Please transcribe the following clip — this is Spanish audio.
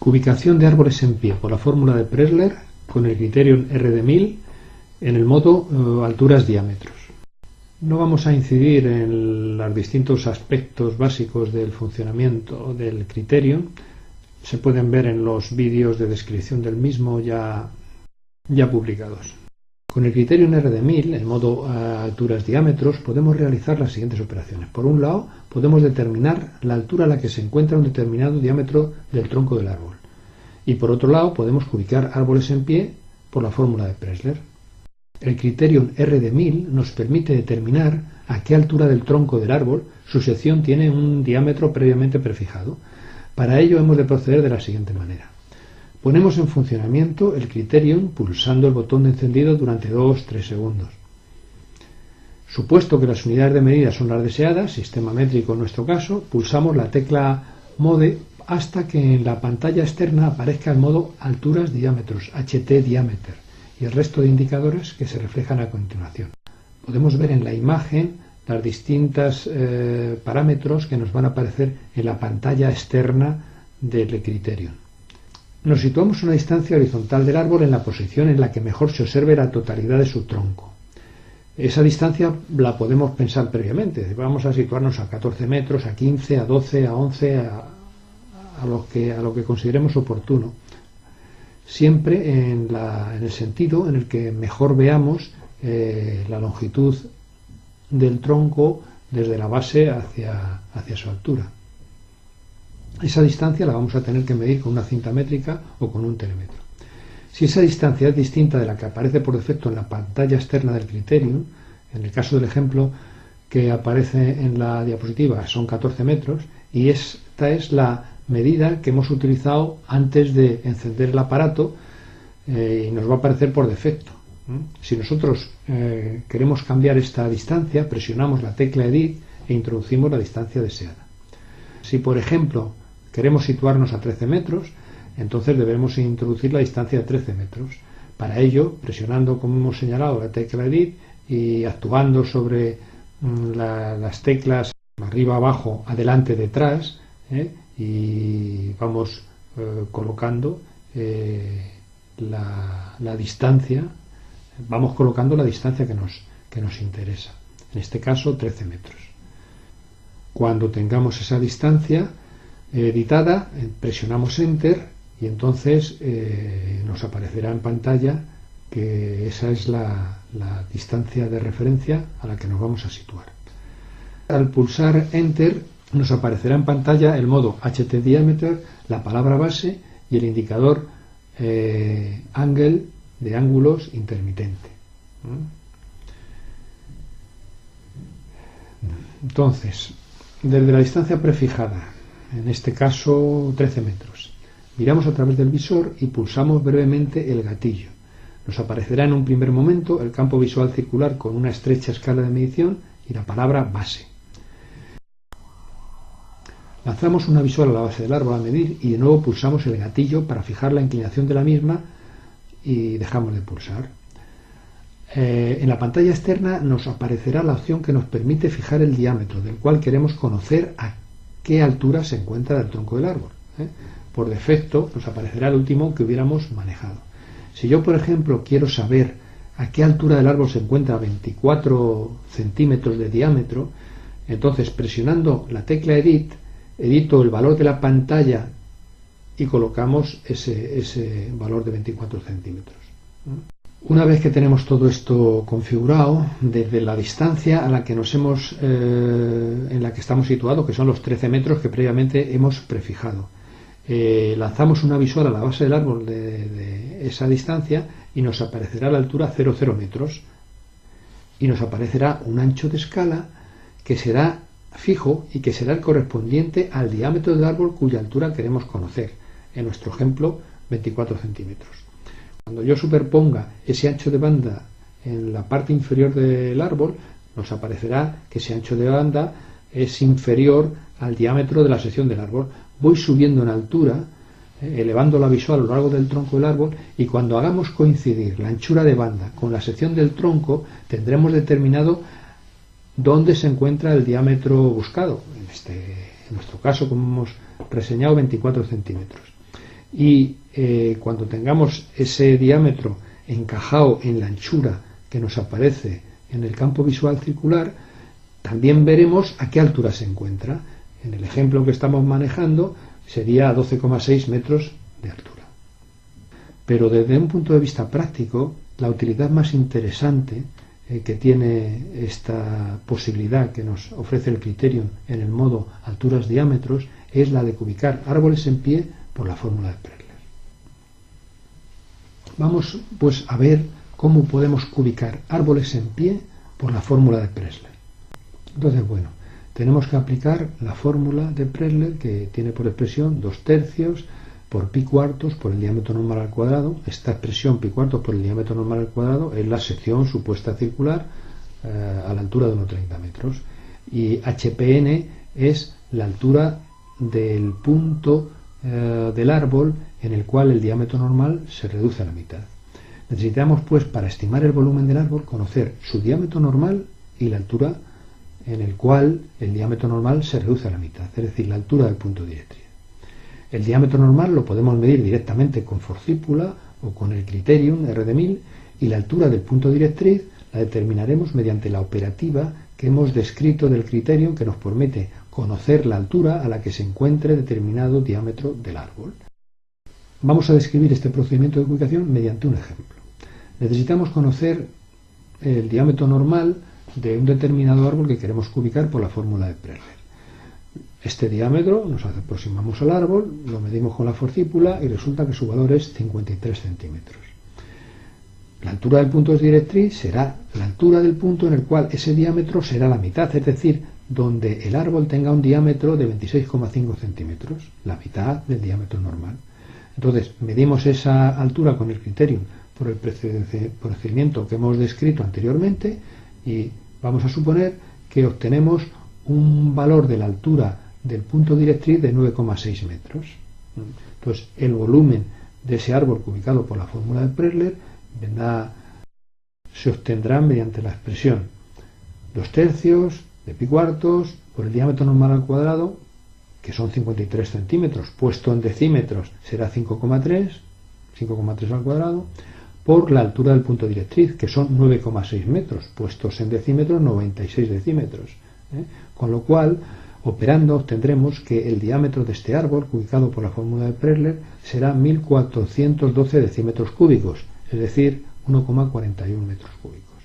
Ubicación de árboles en pie por la fórmula de Pressler con el criterion R de 1000 en el modo alturas-diámetros. No vamos a incidir en los distintos aspectos básicos del funcionamiento del criterion. Se pueden ver en los vídeos de descripción del mismo ya publicados. Con el criterion R de 1000, en modo alturas-diámetros, podemos realizar las siguientes operaciones. Por un lado, podemos determinar la altura a la que se encuentra un determinado diámetro del tronco del árbol. Y por otro lado, podemos ubicar árboles en pie por la fórmula de Pressler. El criterion R de 1000 nos permite determinar a qué altura del tronco del árbol su sección tiene un diámetro previamente prefijado. Para ello hemos de proceder de la siguiente manera. Ponemos en funcionamiento el criterion pulsando el botón de encendido durante 2-3 segundos. Supuesto que las unidades de medida son las deseadas, sistema métrico en nuestro caso, pulsamos la tecla Mode hasta que en la pantalla externa aparezca el modo alturas-diámetros, HT Diameter, y el resto de indicadores que se reflejan a continuación. Podemos ver en la imagen las distintas parámetros que nos van a aparecer en la pantalla externa del criterion. Nos situamos a una distancia horizontal del árbol en la posición en la que mejor se observe la totalidad de su tronco. Esa distancia la podemos pensar previamente. Vamos a situarnos a 14 metros, a 15, a 12, a 11, a lo que consideremos oportuno. Siempre en el sentido en el que mejor veamos la longitud del tronco desde la base hacia su altura. Esa distancia la vamos a tener que medir con una cinta métrica o con un telémetro. Si esa distancia es distinta de la que aparece por defecto en la pantalla externa del criterion, en el caso del ejemplo que aparece en la diapositiva son 14 metros, y esta es la medida que hemos utilizado antes de encender el aparato y nos va a aparecer por defecto. Si nosotros queremos cambiar esta distancia, presionamos la tecla Edit e introducimos la distancia deseada. Si, por ejemplo, queremos situarnos a 13 metros, entonces debemos introducir la distancia de 13 metros. Para ello, presionando, como hemos señalado, la tecla Edit y actuando sobre las teclas arriba, abajo, adelante, detrás, y vamos colocando la distancia, vamos colocando la distancia que nos interesa. En este caso, 13 metros. Cuando tengamos esa distancia editada, presionamos Enter y entonces nos aparecerá en pantalla que esa es la distancia de referencia a la que nos vamos a situar. Al pulsar Enter nos aparecerá en pantalla el modo HT Diameter, la palabra base y el indicador Angle de ángulos intermitente. Entonces, desde la distancia prefijada, en este caso 13 metros, miramos a través del visor y pulsamos brevemente el gatillo. Nos aparecerá en un primer momento el campo visual circular con una estrecha escala de medición y la palabra base. Lanzamos una visual a la base del árbol a medir y de nuevo pulsamos el gatillo para fijar la inclinación de la misma y dejamos de pulsar. En la pantalla externa nos aparecerá la opción que nos permite fijar el diámetro, del cual queremos conocer a qué altura se encuentra el tronco del árbol. Por defecto nos aparecerá el último que hubiéramos manejado. Si yo, por ejemplo, quiero saber a qué altura del árbol se encuentra a 24 centímetros de diámetro, entonces presionando la tecla Edit, edito el valor de la pantalla y colocamos ese valor de 24 centímetros. Una vez que tenemos todo esto configurado, desde la distancia a la que en la que estamos situados, que son los 13 metros que previamente hemos prefijado, lanzamos una visual a la base del árbol de esa distancia y nos aparecerá la altura 00 metros y nos aparecerá un ancho de escala que será fijo y que será el correspondiente al diámetro del árbol cuya altura queremos conocer, en nuestro ejemplo 24 centímetros. Cuando yo superponga ese ancho de banda en la parte inferior del árbol, nos aparecerá que ese ancho de banda es inferior al diámetro de la sección del árbol. Voy subiendo en altura, elevando la visual a lo largo del tronco del árbol, y cuando hagamos coincidir la anchura de banda con la sección del tronco, tendremos determinado dónde se encuentra el diámetro buscado. En nuestro caso, como hemos reseñado, 24 centímetros. y cuando tengamos ese diámetro encajado en la anchura que nos aparece en el campo visual circular, también veremos a qué altura se encuentra. En el ejemplo que estamos manejando sería a 12,6 metros de altura. Pero desde un punto de vista práctico, la utilidad más interesante que tiene esta posibilidad que nos ofrece el Criterion en el modo alturas-diámetros es la de cubicar árboles en pie por la fórmula de Pressler. Vamos pues a ver cómo podemos cubicar árboles en pie por la fórmula de Pressler. Entonces, bueno, tenemos que aplicar la fórmula de Pressler, que tiene por expresión 2/3 por pi cuartos por el diámetro normal al cuadrado. Esta expresión pi cuartos por el diámetro normal al cuadrado es la sección supuesta circular a la altura de unos 30 metros. Y HPN es la altura del punto del árbol en el cual el diámetro normal se reduce a la mitad. Necesitamos, pues, para estimar el volumen del árbol, conocer su diámetro normal y la altura en el cual el diámetro normal se reduce a la mitad, es decir, la altura del punto directriz. El diámetro normal lo podemos medir directamente con forcípula o con el Criterion R de 1000, y la altura del punto directriz la determinaremos mediante la operativa que hemos descrito del Criterion, que nos permite conocer la altura a la que se encuentre determinado diámetro del árbol. Vamos a describir este procedimiento de ubicación mediante un ejemplo. Necesitamos conocer el diámetro normal de un determinado árbol que queremos cubicar por la fórmula de Pressler. Este diámetro nos aproximamos al árbol, lo medimos con la forcípula y resulta que su valor es 53 centímetros. La altura del punto directriz será la altura del punto en el cual ese diámetro será la mitad, es decir, donde el árbol tenga un diámetro de 26,5 centímetros, la mitad del diámetro normal. Entonces, medimos esa altura con el Criterion por el procedimiento que hemos descrito anteriormente y vamos a suponer que obtenemos un valor de la altura del punto directriz de 9,6 metros. Entonces, el volumen de ese árbol cubicado por la fórmula de Pressler se obtendrá mediante la expresión 2/3 de pi cuartos por el diámetro normal al cuadrado, que son 53 centímetros, puesto en decímetros será 5,3 al cuadrado, por la altura del punto directriz, que son 9,6 metros, puestos en decímetros 96 decímetros. Con lo cual, operando, obtendremos que el diámetro de este árbol, cubicado por la fórmula de Pressler, será 1412 decímetros cúbicos, es decir, 1,41 metros cúbicos.